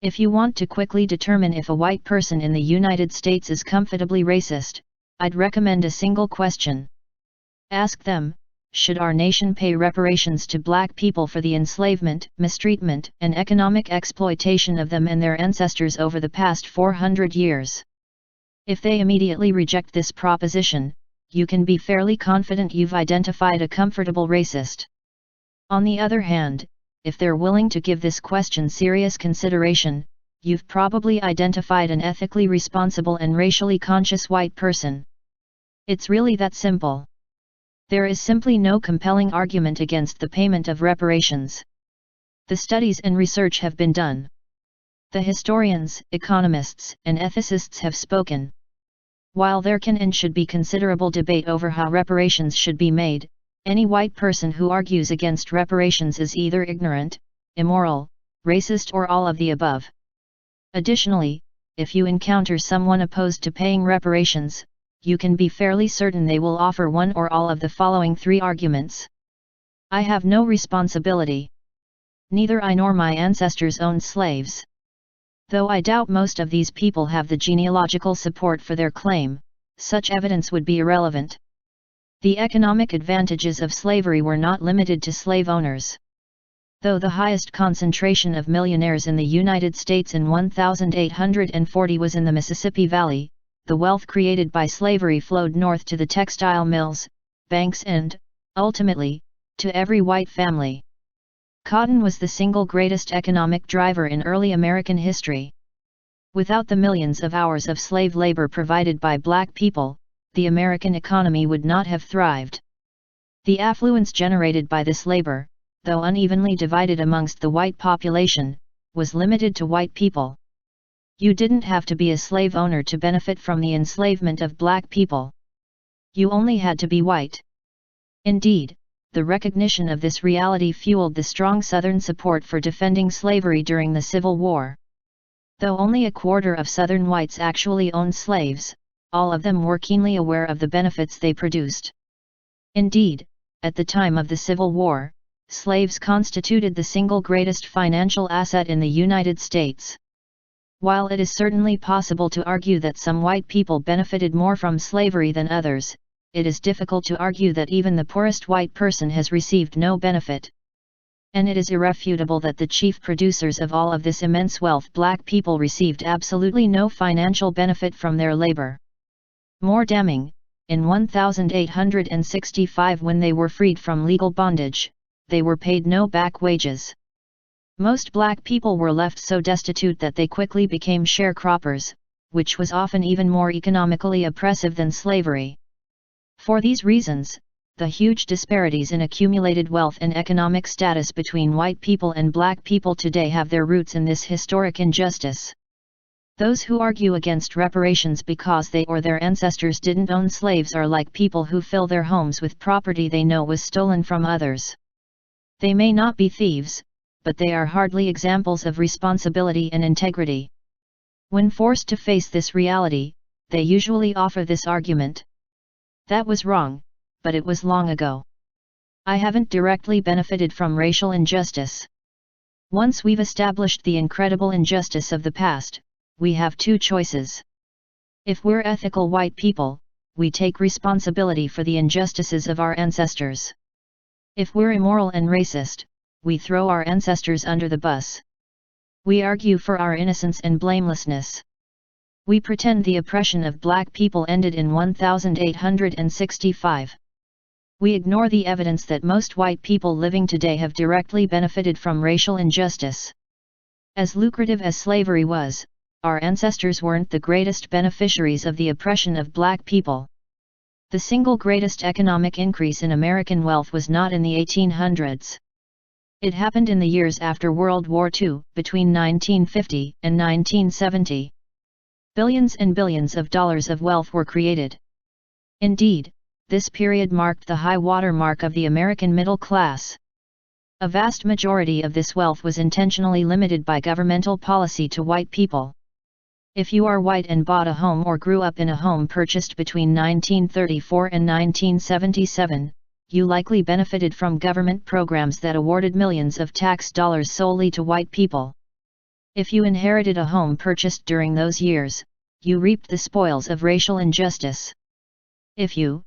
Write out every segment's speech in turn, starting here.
If you want to quickly determine if a white person in the United States is comfortably racist, I'd recommend a single question. Ask them, should our nation pay reparations to black people for the enslavement, mistreatment, and economic exploitation of them and their ancestors over the past 400 years? If they immediately reject this proposition, you can be fairly confident you've identified a comfortable racist. On the other hand, if they're willing to give this question serious consideration, you've probably identified an ethically responsible and racially conscious white person. It's really that simple. There is simply no compelling argument against the payment of reparations. The studies and research have been done. The historians, economists, and ethicists have spoken. While there can and should be considerable debate over how reparations should be made, any white person who argues against reparations is either ignorant, immoral, racist, or all of the above. Additionally, if you encounter someone opposed to paying reparations, you can be fairly certain they will offer one or all of the following three arguments. I have no responsibility. Neither I nor my ancestors owned slaves. Though I doubt most of these people have the genealogical support for their claim, such evidence would be irrelevant. The economic advantages of slavery were not limited to slave owners. Though the highest concentration of millionaires in the United States in 1840 was in the Mississippi Valley, the wealth created by slavery flowed north to the textile mills, banks and, ultimately, to every white family. Cotton was the single greatest economic driver in early American history. Without the millions of hours of slave labor provided by black people, the American economy would not have thrived. The affluence generated by this labor, though unevenly divided amongst the white population, was limited to white people. You didn't have to be a slave owner to benefit from the enslavement of black people. You only had to be white. Indeed, the recognition of this reality fueled the strong Southern support for defending slavery during the Civil War. Though only a quarter of Southern whites actually owned slaves, all of them were keenly aware of the benefits they produced. Indeed, at the time of the Civil War, slaves constituted the single greatest financial asset in the United States. While it is certainly possible to argue that some white people benefited more from slavery than others, it is difficult to argue that even the poorest white person has received no benefit. And it is irrefutable that the chief producers of all of this immense wealth, black people, received absolutely no financial benefit from their labor. More damning, in 1865, when they were freed from legal bondage, they were paid no back wages. Most black people were left so destitute that they quickly became sharecroppers, which was often even more economically oppressive than slavery. For these reasons, the huge disparities in accumulated wealth and economic status between white people and black people today have their roots in this historic injustice. Those who argue against reparations because they or their ancestors didn't own slaves are like people who fill their homes with property they know was stolen from others. They may not be thieves, but they are hardly examples of responsibility and integrity. When forced to face this reality, they usually offer this argument. That was wrong, but it was long ago. I haven't directly benefited from racial injustice. Once we've established the incredible injustice of the past, we have two choices. If we're ethical white people, we take responsibility for the injustices of our ancestors. If we're immoral and racist, we throw our ancestors under the bus. We argue for our innocence and blamelessness. We pretend the oppression of black people ended in 1865. We ignore the evidence that most white people living today have directly benefited from racial injustice. As lucrative as slavery was, our ancestors weren't the greatest beneficiaries of the oppression of black people. The single greatest economic increase in American wealth was not in the 1800s. It happened in the years after World War II, between 1950 and 1970. Billions and billions of dollars of wealth were created. Indeed, this period marked the high water mark of the American middle class. A vast majority of this wealth was intentionally limited by governmental policy to white people. If you are white and bought a home or grew up in a home purchased between 1934 and 1977, you likely benefited from government programs that awarded millions of tax dollars solely to white people. If you inherited a home purchased during those years, you reaped the spoils of racial injustice. If your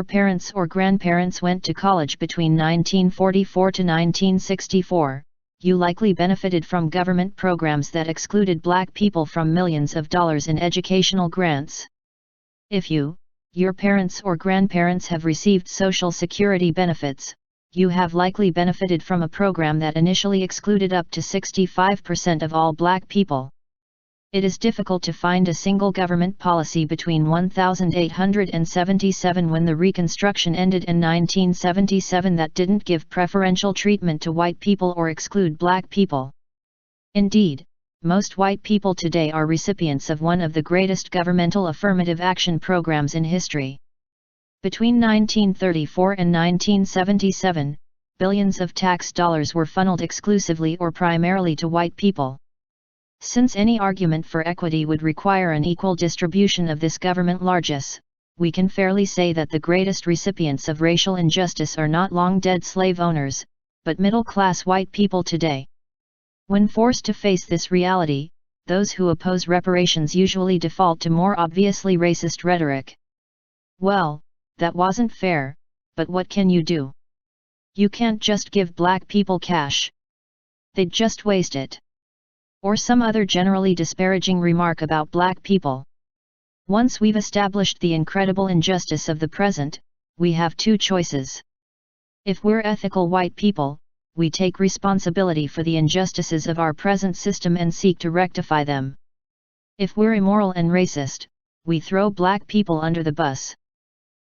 parents or grandparents went to college between 1944 to 1964, you likely benefited from government programs that excluded black people from millions of dollars in educational grants. If your parents or grandparents have received Social Security benefits, you have likely benefited from a program that initially excluded up to 65% of all black people. It is difficult to find a single government policy between 1877 when the Reconstruction ended and 1977 that didn't give preferential treatment to white people or exclude black people. Indeed, most white people today are recipients of one of the greatest governmental affirmative action programs in history. Between 1934 and 1977, billions of tax dollars were funneled exclusively or primarily to white people. Since any argument for equity would require an equal distribution of this government largesse, we can fairly say that the greatest recipients of racial injustice are not long-dead slave owners, but middle-class white people today. When forced to face this reality, those who oppose reparations usually default to more obviously racist rhetoric. Well, that wasn't fair, but what can you do? You can't just give black people cash. They'd just waste it. Or some other generally disparaging remark about black people. Once we've established the incredible injustice of the present, we have two choices. If we're ethical white people, we take responsibility for the injustices of our present system and seek to rectify them. If we're immoral and racist, we throw black people under the bus.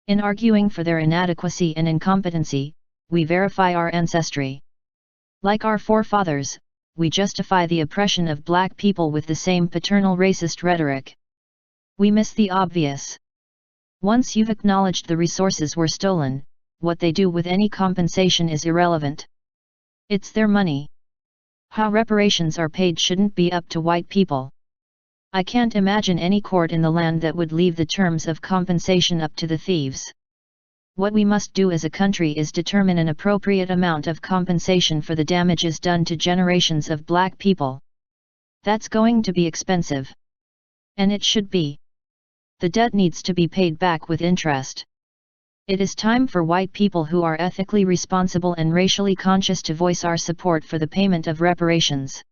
In arguing for their inadequacy and incompetency, we verify our ancestry. Like our forefathers, we justify the oppression of black people with the same paternal racist rhetoric. We miss the obvious. Once you've acknowledged the resources were stolen, what they do with any compensation is irrelevant. It's their money. How reparations are paid shouldn't be up to white people. I can't imagine any court in the land that would leave the terms of compensation up to the thieves. What we must do as a country is determine an appropriate amount of compensation for the damages done to generations of black people. That's going to be expensive. And it should be. The debt needs to be paid back with interest. It is time for white people who are ethically responsible and racially conscious to voice our support for the payment of reparations.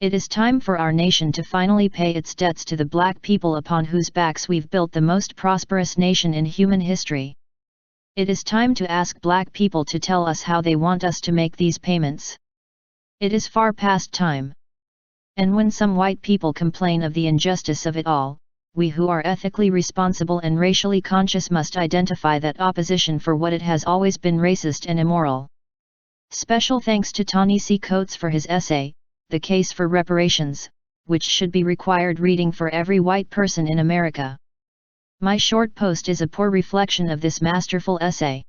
It is time for our nation to finally pay its debts to the black people upon whose backs we've built the most prosperous nation in human history. It is time to ask black people to tell us how they want us to make these payments. It is far past time. And when some white people complain of the injustice of it all, we who are ethically responsible and racially conscious must identify that opposition for what it has always been racist and immoral. Special thanks to Ta-Nehisi Coates for his essay, The Case for Reparations, which should be required reading for every white person in America. My short post is a poor reflection of this masterful essay.